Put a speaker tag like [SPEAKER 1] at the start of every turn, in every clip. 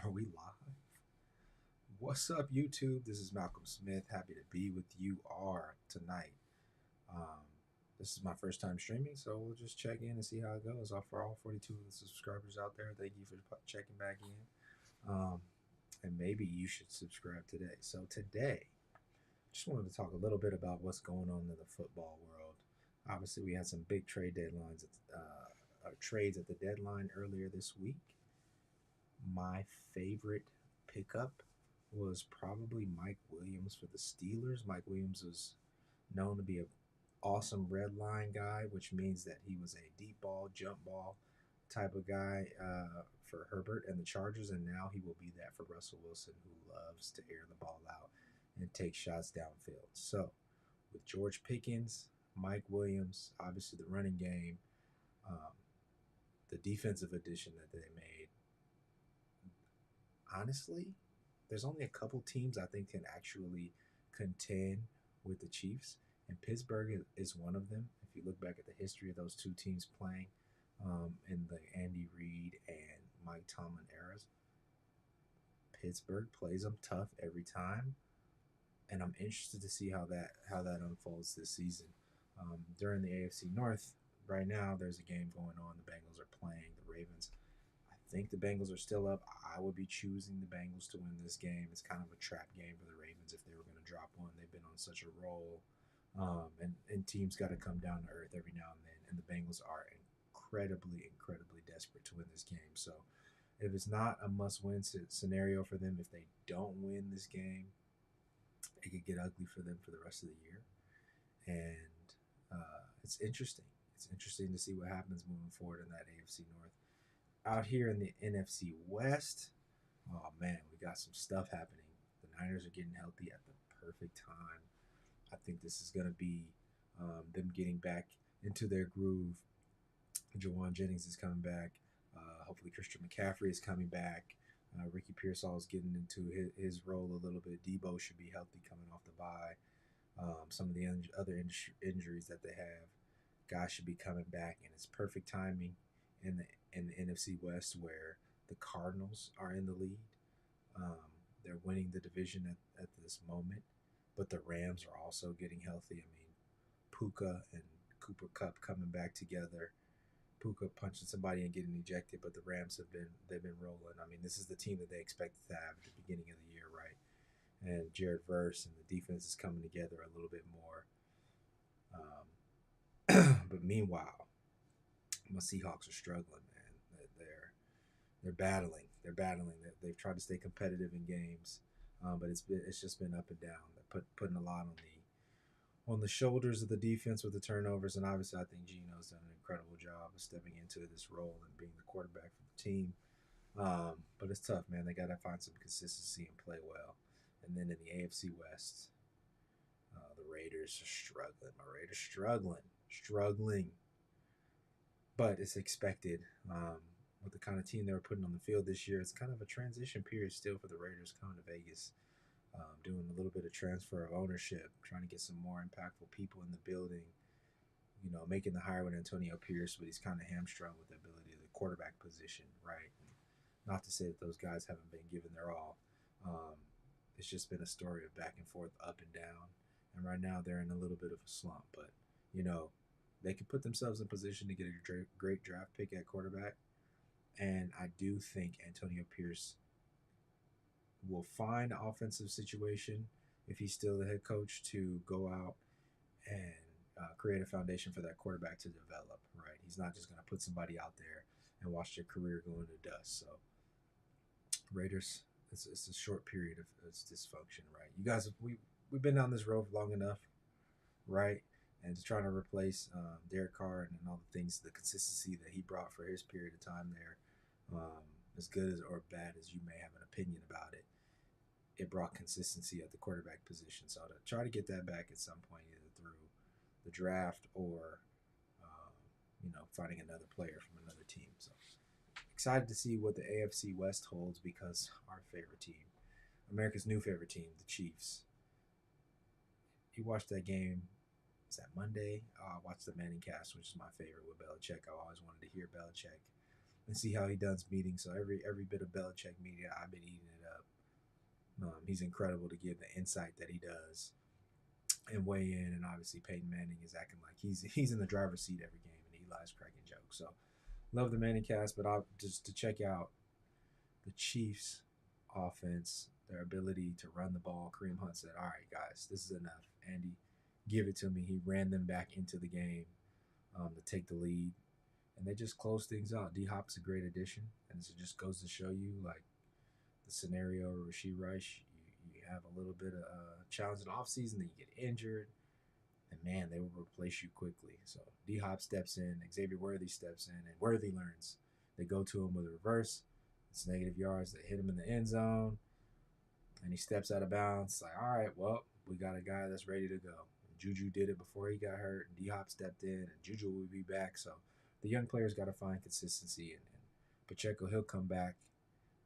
[SPEAKER 1] Are we live? What's up, YouTube? This is Malcolm Smith. Happy to be with you all tonight. Um, this is my first time streaming, so we'll just check in and see how it goes. For all 42 of the subscribers out there, thank you for checking back in. And maybe you should subscribe today. So today, just wanted to talk a little bit about what's going on in the football world. Obviously, we had some big trade deadlines, trades at the deadline earlier this week. My favorite pickup was probably Mike Williams for the Steelers. Mike Williams was known to be an awesome red line guy, which means that he was a deep ball, jump ball type of guy for Herbert and the Chargers, and now he will be that for Russell Wilson, who loves to air the ball out and take shots downfield. So, with George Pickens, Mike Williams, obviously the running game, um, the defensive addition that they made, honestly, there's only a couple teams I think can actually contend with the Chiefs, and Pittsburgh is one of them. If you look back at the history of those two teams playing in the Andy Reid and Mike Tomlin eras, Pittsburgh plays them tough every time, and I'm interested to see how that unfolds this season. During the AFC North, right now there's a game going on. The Bengals are playing the Ravens. I think the Bengals are still up. I would be choosing the Bengals to win this game. It's kind of a trap game for the Ravens if they were going to drop one. They've been on such a roll, and teams got to come down to earth every now and then. And the Bengals are incredibly desperate to win this game. So if it's not a must-win scenario for them, if they don't win this game, it could get ugly for them for the rest of the year. And it's interesting. It's interesting to see what happens moving forward in that AFC North. Out here in the NFC West, oh man, we got some stuff happening. The Niners are getting healthy at the perfect time. I think this is going to be them getting back into their groove. Jawan Jennings is coming back. Hopefully, Christian McCaffrey is coming back. Ricky Pearsall is getting into his role a little bit. Debo should be healthy coming off the bye. Some of the other injuries that they have, guys should be coming back, and it's perfect timing in the NFC West where the Cardinals are in the lead. They're winning the division at this moment, but the Rams are also getting healthy. I mean, Puka and Cooper Cup coming back together. Puka punching somebody and getting ejected, but the Rams they've been rolling. I mean, this is the team that they expected to have at the beginning of the year, right? And Jared Verse and the defense is coming together a little bit more. But meanwhile, my Seahawks are struggling, man. They're battling. They're battling. They've tried to stay competitive in games, but it's just been up and down. They're putting a lot on the shoulders of the defense with the turnovers, and obviously I think Gino's done an incredible job of stepping into this role and being the quarterback for the team. But it's tough, man. They got to find some consistency and play well. And then in the AFC West, the Raiders are struggling. My Raiders struggling. But it's expected with the kind of team they were putting on the field this year. It's kind of a transition period still for the Raiders coming to Vegas, doing a little bit of transfer of ownership, trying to get some more impactful people in the building. You know, making the hire with Antonio Pierce, but he's kind of hamstrung with the ability of the quarterback position, right? Not to say that those guys haven't been given their all. Um, it's just been a story of back and forth, up and down. And right now they're in a little bit of a slump, but you know, they can put themselves in position to get a great draft pick at quarterback. And I do think Antonio Pierce will find an offensive situation if he's still the head coach to go out and create a foundation for that quarterback to develop. Right, he's not just going to put somebody out there and watch their career go into dust. So Raiders, it's a short period of dysfunction. Right, you guys, we've been down this road long enough, right? And to trying to replace Derek Carr and all the things, the consistency that he brought for his period of time there, as good as or bad as you may have an opinion about it, it brought consistency at the quarterback position. So to try to get that back at some point, either through the draft or finding another player from another team. So excited to see what the AFC West holds because our favorite team, America's new favorite team, the Chiefs. You watched that game. Was that Monday? I watched the Manning cast, which is my favorite with Belichick. I always wanted to hear Belichick and see how he does meetings. So every bit of Belichick media, I've been eating it up. He's incredible to give the insight that he does and weigh in. And obviously Peyton Manning is acting like he's in the driver's seat every game, and Eli's cracking jokes. So love the Manning cast, but I'll just to check out the Chiefs offense, their ability to run the ball. Kareem Hunt said, "All right, guys, this is enough. Andy, give it to me." He ran them back into the game to take the lead, and they just closed things out. D Hop's a great addition, and it just goes to show you like the scenario of Rasheed Rice. You have a little bit of challenge in the offseason, then you get injured, and man, they will replace you quickly. So D Hop steps in, Xavier Worthy steps in, and Worthy learns. They go to him with a reverse. It's negative yards. They hit him in the end zone, and he steps out of bounds. It's like, all right, well, we got a guy that's ready to go. And Juju did it before he got hurt, and D Hop stepped in, and Juju will be back. So the young players got to find consistency, and Pacheco, he'll come back,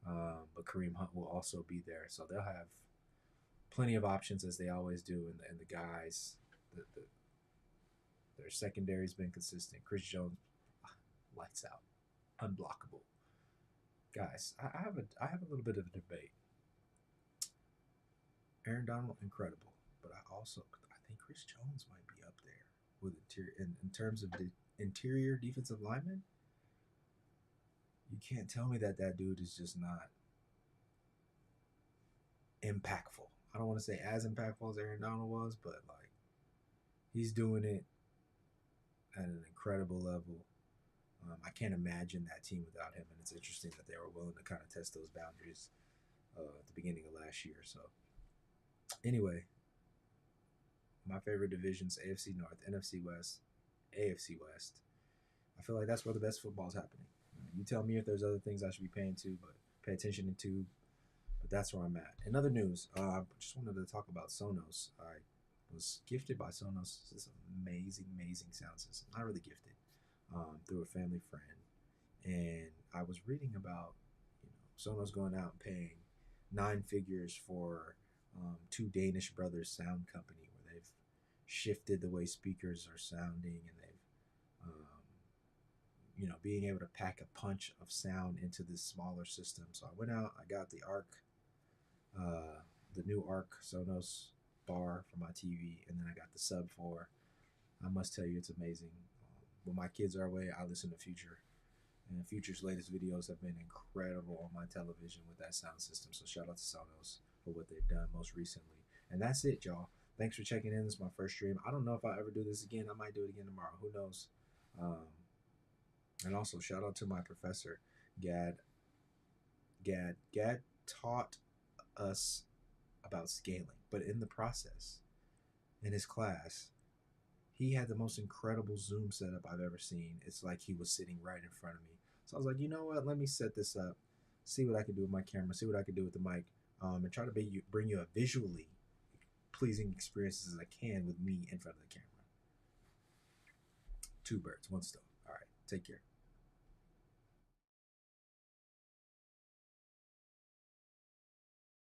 [SPEAKER 1] but Kareem Hunt will also be there. So they'll have plenty of options as they always do, and the guys, their secondary's been consistent. Chris Jones, lights out, unblockable. Guys, I have a little bit of a debate. Aaron Donald, incredible, but I think Chris Jones might be up there with interior in terms of the interior defensive lineman. You can't tell me that dude is just not impactful. I don't want to say as impactful as Aaron Donald was, but like he's doing it at an incredible level. I can't imagine that team without him, and it's interesting that they were willing to kind of test those boundaries at the beginning of last year. So, anyway, my favorite divisions: AFC North, NFC West, AFC West. I feel like that's where the best football is happening. You tell me if there's other things I should be paying to, but pay attention to. But that's where I'm at. In other news, I just wanted to talk about Sonos. I was gifted by Sonos this amazing sound system. Not really gifted, through a family friend, and I was reading about Sonos going out and paying 9 figures for two Danish brothers sound company where they've shifted the way speakers are sounding, and they've being able to pack a punch of sound into this smaller system. So I went out, I got the new Arc Sonos bar for my TV, and then I got the Sub 4. I must tell you, it's amazing. When my kids are away, I listen to Future, and Future's latest videos have been incredible on my television with that sound system. So shout out to Sonos for what they've done most recently. And that's it, y'all. Thanks for checking in. This is my first stream. I don't know if I'll ever do this again. I might do it again tomorrow. Who knows? And also shout out to my professor, Gad. Gad taught us about scaling, but in the process, in his class, he had the most incredible Zoom setup I've ever seen. It's like he was sitting right in front of me. So I was like, you know what? Let me set this up, see what I can do with my camera, see what I can do with the mic, and try to bring you a visually pleasing experience as I can with me in front of the camera. 2 birds, 1 stone. All right, take care.